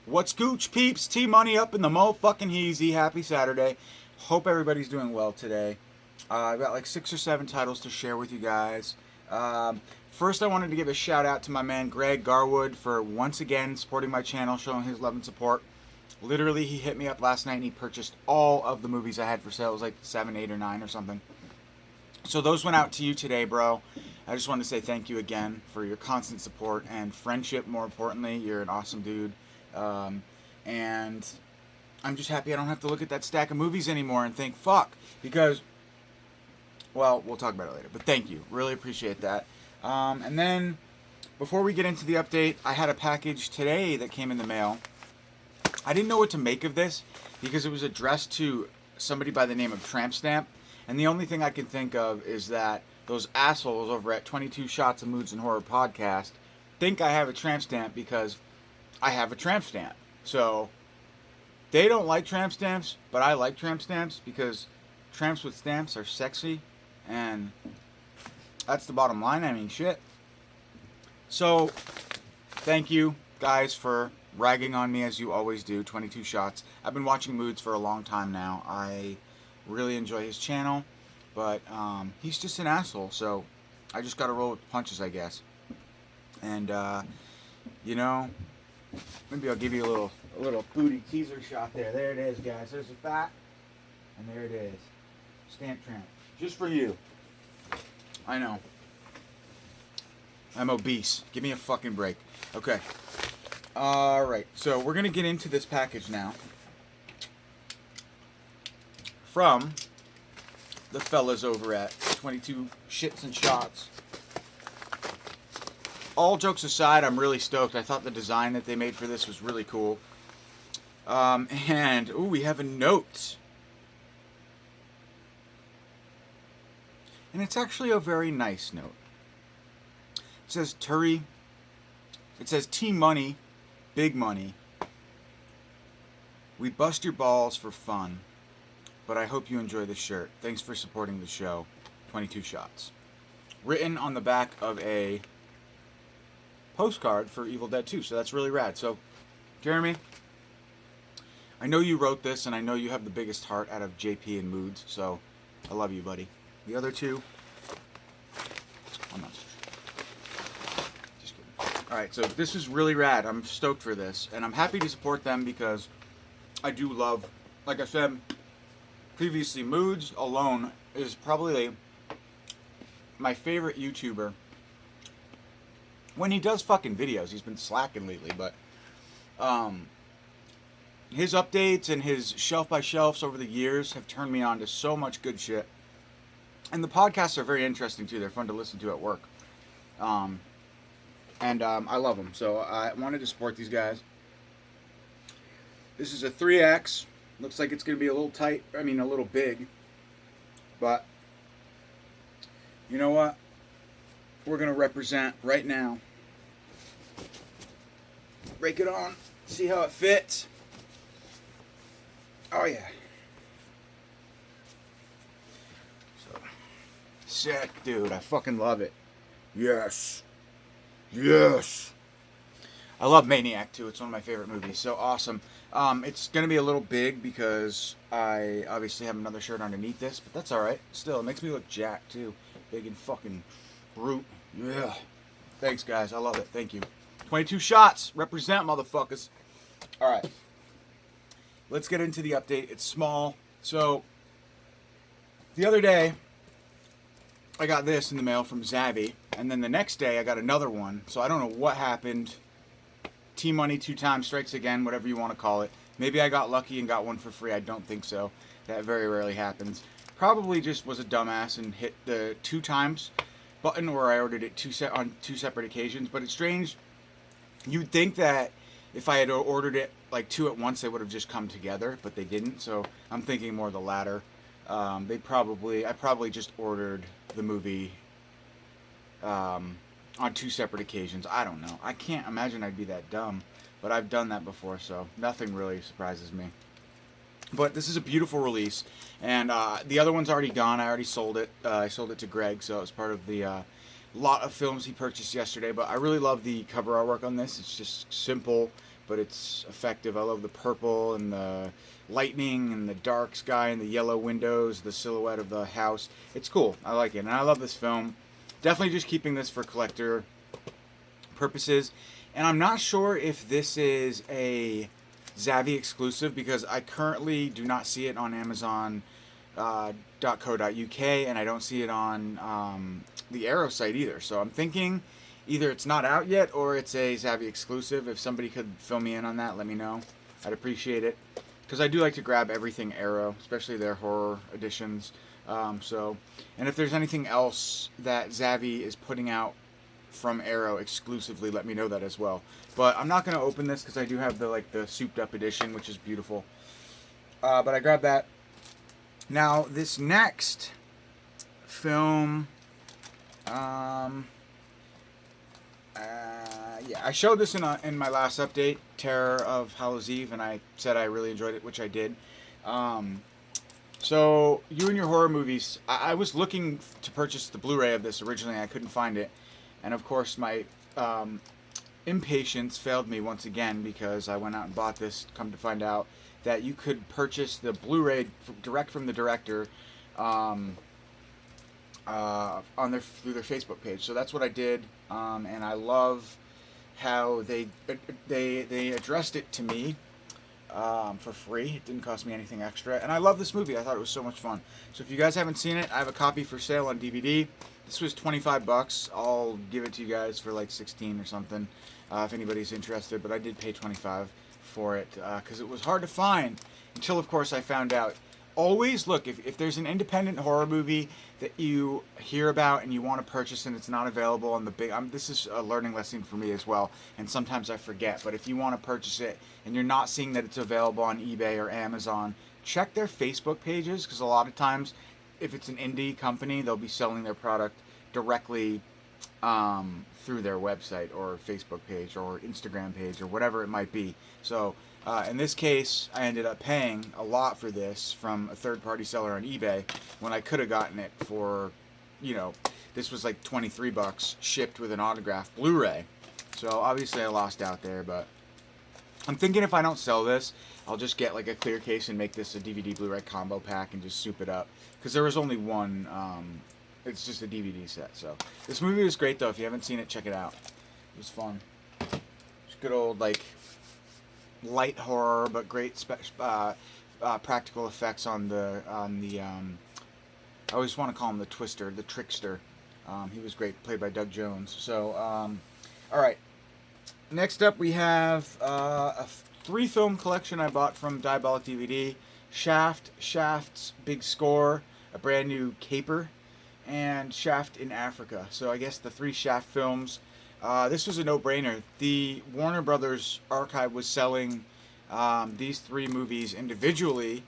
What's Gooch peeps? T Money up in the motherfucking heezy. Happy Saturday. Hope everybody's doing well today. I've got like 6 or 7 titles to share with you guys. First, I wanted to give a shout out to my man Greg Garwood for once again supporting my channel, showing his love and support. Literally, he hit me up last night and he purchased all of the movies I had for sale. It was like 7, 8, or 9 or something. So those went out to you today, bro. I just wanted to say thank you again for your constant support and friendship. More importantly, you're an awesome dude. Um, and I'm just happy I don't have to look at that stack of movies anymore and think, fuck. Because, well, we'll talk about it later. But thank you. Really appreciate that. And then, before we get into the update, I had a package today that came in the mail. I didn't know what to make of this because it was addressed to somebody by the name of Tramp Stamp. And the only thing I can think of is that those assholes over at 22 Shots of Moods and Horror podcast think I have a tramp stamp because I have a tramp stamp. So they don't like tramp stamps, but I like tramp stamps because tramps with stamps are sexy, and that's the bottom line. I mean, shit. So thank you guys for ragging on me as you always do. 22 Shots. I've been watching Moods for a long time now. I really enjoy his channel, but he's just an asshole, so I just gotta roll with the punches, I guess. And you know, maybe I'll give you a little booty teaser shot there. There it is, guys. There's a fat, and there it is. Stamp Tramp, just for you. I know. I'm obese. Give me a fucking break. Okay. All right. So we're gonna get into this package now. From the fellas over at 22 Shits and Shots. All jokes aside, I'm really stoked. I thought the design that they made for this was really cool. And, ooh, we have a note. And it's actually a very nice note. It says, Turi. It says, T Money, Big Money. We bust your balls for fun. But I hope you enjoy the shirt. Thanks for supporting the show. 22 Shots. Written on the back of a postcard for Evil Dead 2. So that's really rad. So, Jeremy, I know you wrote this, and I know you have the biggest heart out of JP and Moods. So, I love you, buddy. The other two, I'm not. Just kidding. Alright, so this is really rad. I'm stoked for this. And I'm happy to support them because I do love, like I said previously, Moods alone is probably my favorite YouTuber. When he does fucking videos, he's been slacking lately, but his updates and his shelf by shelves over the years have turned me on to so much good shit. And the podcasts are very interesting too. They're fun to listen to at work. I love them. So I wanted to support these guys. This is a 3X. Looks like it's going to be a little tight. I mean, a little big. But, you know what? We're going to represent right now. Break it on. See how it fits. Oh, yeah. So, sick, dude. I fucking love it. Yes. Yes. I love Maniac too. It's one of my favorite movies. So awesome. It's going to be a little big because I obviously have another shirt underneath this, but that's alright. Still, it makes me look jacked too. Big and fucking brute. Yeah. Thanks, guys. I love it. Thank you. 22 Shots. Represent, motherfuckers. Alright. Let's get into the update. It's small. So, the other day, I got this in the mail from Zavvi, and then the next day I got another one. So I don't know what happened. T Money 2 times strikes again, whatever you want to call it. Maybe I got lucky and got one for free. I don't think so. That very rarely happens. Probably just was a dumbass and hit the 2 times button where I ordered it on 2 separate occasions. But it's strange. You'd think that if I had ordered it like 2 at once, they would have just come together, but they didn't. So I'm thinking more the latter. I probably just ordered the movie on 2 separate occasions. I don't know. I can't imagine I'd be that dumb, but I've done that before, so nothing really surprises me. But this is a beautiful release, and the other one's already gone. I already sold it. I sold it to Greg, so it was part of the lot of films he purchased yesterday. But I really love the cover artwork on this. It's just simple, but it's effective. I love the purple and the lightning and the dark sky and the yellow windows, the silhouette of the house. It's cool. I like it, and I love this film. Definitely just keeping this for collector purposes. And I'm not sure if this is a Zavvi exclusive because I currently do not see it on Amazon .co.uk, and I don't see it on the Arrow site either. So I'm thinking either it's not out yet or it's a Zavvi exclusive. If somebody could fill me in on that, let me know. I'd appreciate it because I do like to grab everything Arrow, especially their horror editions. And if there's anything else that Zavvi is putting out from Arrow exclusively, let me know that as well. But I'm not going to open this because I do have the souped up edition, which is beautiful. But I grabbed that. Now this next film, yeah, I showed this in my last update, Terror of Hallows Eve, and I said I really enjoyed it, which I did. So you and your horror movies, I was looking to purchase the Blu-ray of this originally. I couldn't find it, and of course my impatience failed me once again because I went out and bought this. Come to find out that you could purchase the Blu-ray direct from the director through their Facebook page. So that's what I did, and I love how they addressed it to me for free. It didn't cost me anything extra, and I love this movie. I thought it was so much fun. So if you guys haven't seen it, I have a copy for sale on DVD. This was $25. I'll give it to you guys for like 16 or something if anybody's interested, but I did pay 25 for it because it was hard to find until, of course, I found out. Always look, if there's an independent horror movie that you hear about and you want to purchase and it's not available on the big, this is a learning lesson for me as well, and sometimes I forget, but if you want to purchase it and you're not seeing that it's available on eBay or Amazon, check their Facebook pages, because a lot of times if it's an indie company, they'll be selling their product directly through their website or Facebook page or Instagram page or whatever it might be. So in this case, I ended up paying a lot for this from a third-party seller on eBay when I could have gotten it for, this was like $23 shipped with an autographed Blu-ray. So obviously I lost out there, but I'm thinking if I don't sell this, I'll just get like a clear case and make this a DVD Blu-ray combo pack and just soup it up. Because there was only one, it's just a DVD set. So this movie was great though. If you haven't seen it, check it out. It was fun. It's good old light horror, but great practical effects on the I always want to call him the Twister, the Trickster. He was great, played by Doug Jones. So all right, next up we have a 3-film collection I bought from Diabolic DVD. Shaft's Big Score, a brand new caper, and Shaft in Africa. So I guess the 3 Shaft films. This was a no-brainer. The Warner Brothers archive was selling these 3 movies individually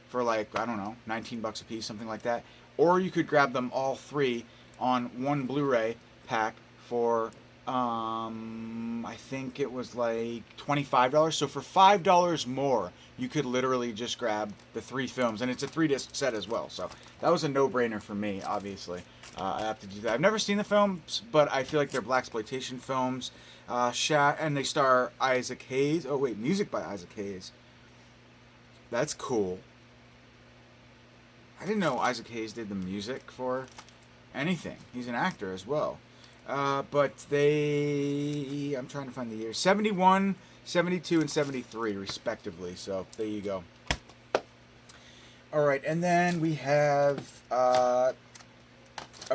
for I don't know, $19 a piece, something like that. Or you could grab them all 3 on one Blu-ray pack for I think it was like $25. So for $5 more, you could literally just grab the 3 films, and it's a 3-disc set as well. So that was a no-brainer for me, obviously. I have to do that. I've never seen the films, but I feel like they're blaxploitation films. And they star Isaac Hayes. Oh wait, music by Isaac Hayes. That's cool. I didn't know Isaac Hayes did the music for anything. He's an actor as well. But I'm trying to find the year. 71, 72, and 73, respectively. So, there you go. Alright, and then we have a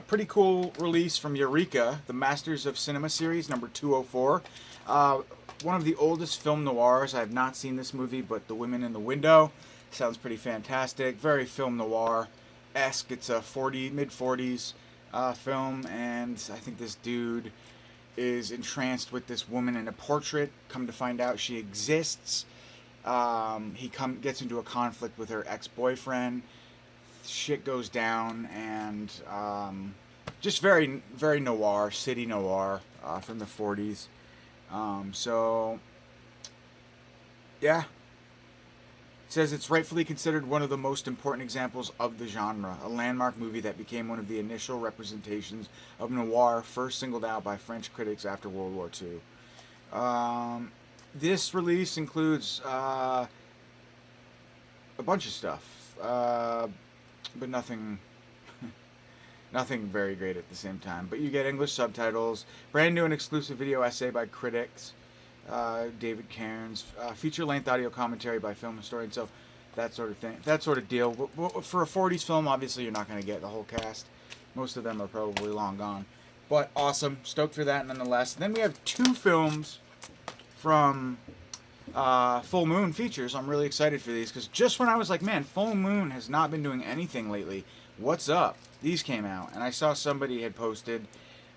pretty cool release from Eureka, the Masters of Cinema series, number 204. One of the oldest film noirs. I have not seen this movie, but The Women in the Window sounds pretty fantastic. Very film noir-esque. It's a mid-40s film, and I think this dude is entranced with this woman in a portrait. Come to find out she exists. He gets into a conflict with her ex-boyfriend. Shit goes down, and just very, very noir, city noir from the 40s. So, yeah. It says it's rightfully considered one of the most important examples of the genre, a landmark movie that became one of the initial representations of noir, first singled out by French critics after World War II. This release includes a bunch of stuff, but nothing nothing very great at the same time. But you get English subtitles, brand new and exclusive video essay by critics, David Cairns, feature-length audio commentary by film historian. So that sort of thing, that sort of deal. For a 40s film, obviously you're not going to get the whole cast. Most of them are probably long gone. But awesome, stoked for that nonetheless. And then we have two films from Full Moon Features. I'm really excited for these because just when I was like, man, Full Moon has not been doing anything lately. What's up? These came out, and I saw somebody had posted,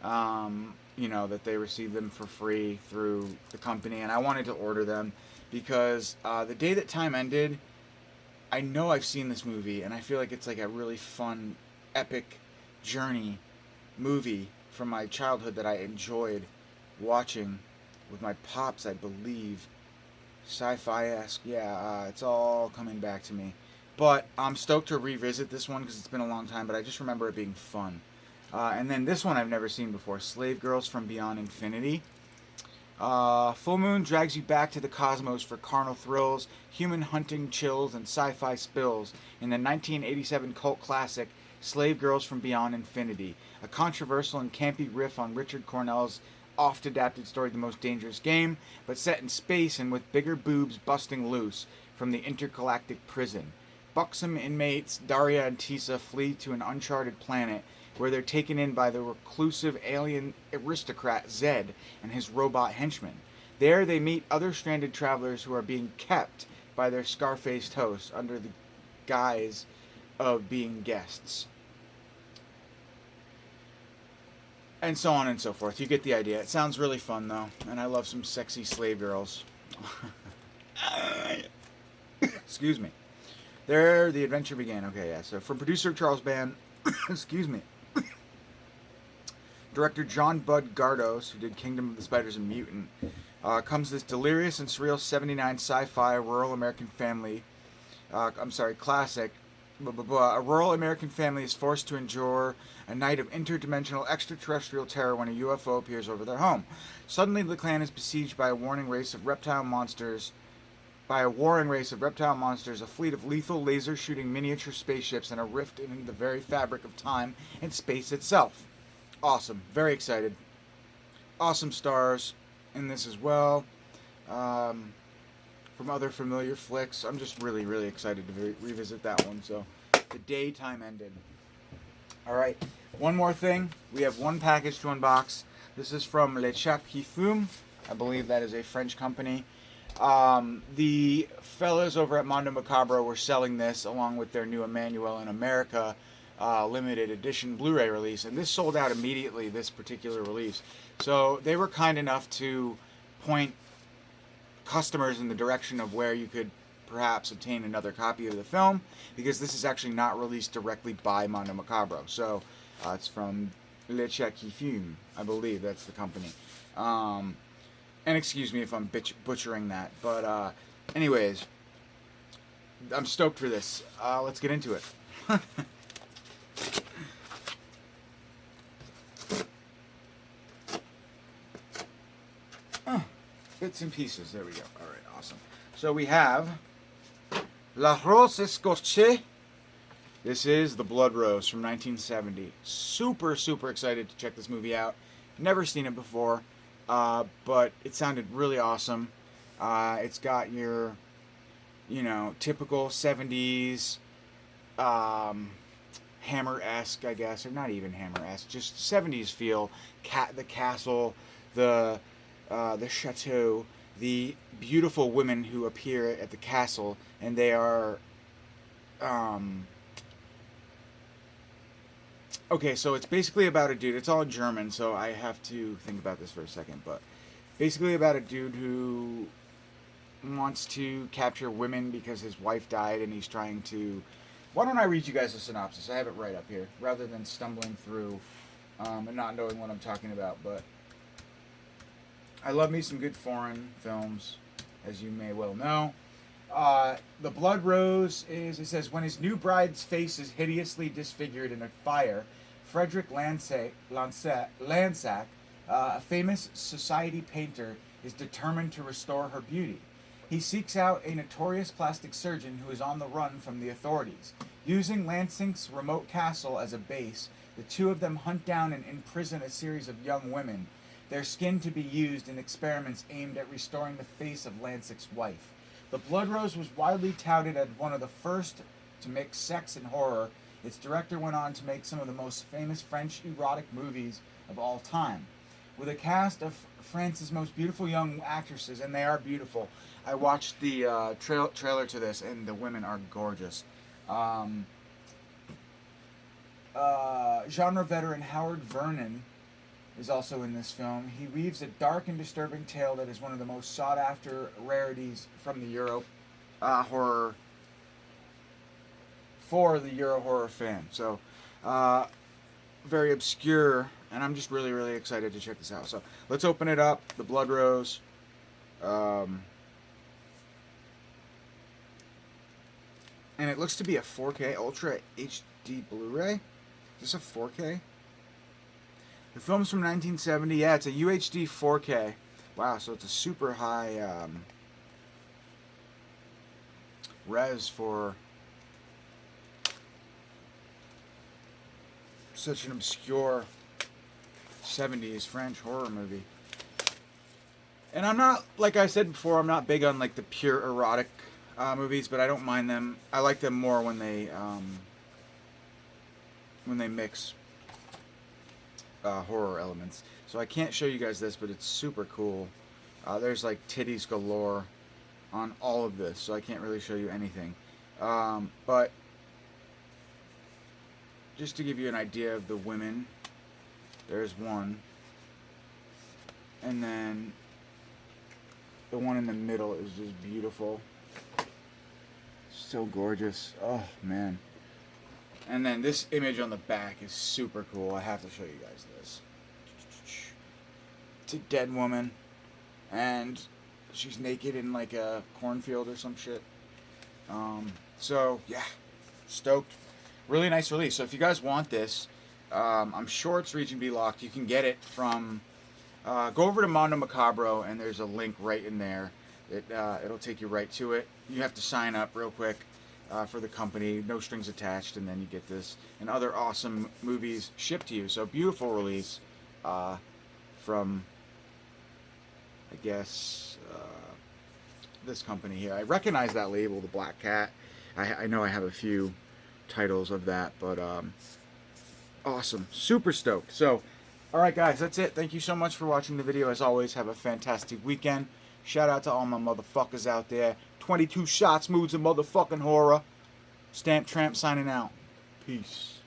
that they received them for free through the company, and I wanted to order them because the day that time ended, I know I've seen this movie, and I feel like it's like a really fun, epic journey movie from my childhood that I enjoyed watching with my pops, I believe. Sci-fi-esque, yeah, it's all coming back to me. But I'm stoked to revisit this one because it's been a long time, but I just remember it being fun. And then this one I've never seen before, Slave Girls from Beyond Infinity. Full Moon drags you back to the cosmos for carnal thrills, human hunting chills, and sci-fi spills in the 1987 cult classic Slave Girls from Beyond Infinity, a controversial and campy riff on Richard Cornell's oft-adapted story The Most Dangerous Game, but set in space and with bigger boobs busting loose from the intergalactic prison. Buxom inmates Daria and Tisa flee to an uncharted planet where they're taken in by the reclusive alien aristocrat Zed and his robot henchmen. There they meet other stranded travelers who are being kept by their scar-faced hosts under the guise of being guests. And so on and so forth. You get the idea. It sounds really fun, though. And I love some sexy slave girls. Excuse me. There, the adventure began. Okay, yeah. So, from producer Charles Band, excuse me, director John Bud Gardos, who did Kingdom of the Spiders and Mutant, comes this delirious and surreal 79 sci-fi rural American family, classic. A rural American family is forced to endure a night of interdimensional extraterrestrial terror when a UFO appears over their home. Suddenly, the clan is besieged by a warring race of reptile monsters, a fleet of lethal laser-shooting miniature spaceships, and a rift in the very fabric of time and space itself. Awesome. Very excited. Awesome stars in this as well. From other familiar flicks. I'm just really, really excited to revisit that one. So, the daytime ended. Alright, one more thing. We have one package to unbox. This is from Le Chat Qui Fume. I believe that is a French company. The fellas over at Mondo Macabro were selling this along with their new Emmanuel in America limited edition Blu-ray release. And this sold out immediately, this particular release. So, they were kind enough to point customers in the direction of where you could perhaps obtain another copy of the film, because this is actually not released directly by Mondo Macabro. So it's from Le Chat Qui Fume, I believe that's the company. And excuse me if I'm butchering that, but anyways, I'm stoked for this. Let's get into it. Bits and pieces. There we go. All right, awesome. So we have La Rose Escorchée. This is The Blood Rose from 1970. Super, super excited to check this movie out. Never seen it before, but it sounded really awesome. It's got your, typical 70s Hammer-esque, I guess, or not even Hammer-esque, just 70s feel. The castle, the chateau, the beautiful women who appear at the castle, and they are, okay, so it's basically about a dude. It's all in German, so I have to think about this for a second, but basically about a dude who wants to capture women because his wife died, and he's trying to... Why don't I read you guys a synopsis? I have it right up here, rather than stumbling through and not knowing what I'm talking about, but... I love me some good foreign films, as you may well know. The Blood Rose is, it says, when his new bride's face is hideously disfigured in a fire, Frederick Landsack, a famous society painter, is determined to restore her beauty. He seeks out a notorious plastic surgeon who is on the run from the authorities. Using Lansing's remote castle as a base, the two of them hunt down and imprison a series of young women, their skin to be used in experiments aimed at restoring the face of Lansing's wife. The Blood Rose was widely touted as one of the first to mix sex and horror. Its director went on to make some of the most famous French erotic movies of all time. With a cast of France's most beautiful young actresses, and they are beautiful. I watched the trailer to this, and the women are gorgeous. Genre veteran Howard Vernon is also in this film. He weaves a dark and disturbing tale that is one of the most sought-after rarities from the Euro horror for the Euro horror fan. So, very obscure, and I'm just really, really excited to check this out. So, let's open it up. The Blood Rose. And it looks to be a 4K Ultra HD Blu-ray. Is this a 4K? The film's from 1970. Yeah, it's a UHD 4K. Wow, so it's a super high res for such an obscure 70s French horror movie. And I'm not, like I said before, I'm not big on like the pure erotic movies, but I don't mind them. I like them more when they mix horror elements. So I can't show you guys this, but it's super cool. There's like titties galore on all of this, so I can't really show you anything. But just to give you an idea of the women, there's one, and then the one in the middle is just beautiful. So gorgeous. Oh man. And then this image on the back is super cool. I have to show you guys this. It's a dead woman, and she's naked in like a cornfield or some shit. So yeah, stoked. Really nice release. So if you guys want this, I'm sure it's Region B locked. You can get it from. Go over to Mondo Macabro, and there's a link right in there. It'll take you right to it. You have to sign up real quick. For the company, no strings attached, and then you get this and other awesome movies shipped to you. So beautiful release from, I guess, this company here. I recognize that label, the Black Cat. I know I have a few titles of that, but awesome, super stoked. So, all right, guys, that's it. Thank you so much for watching the video. As always, have a fantastic weekend. Shout out to all my motherfuckers out there. 22 shots, moods of motherfucking horror. Stamp Tramp signing out. Peace.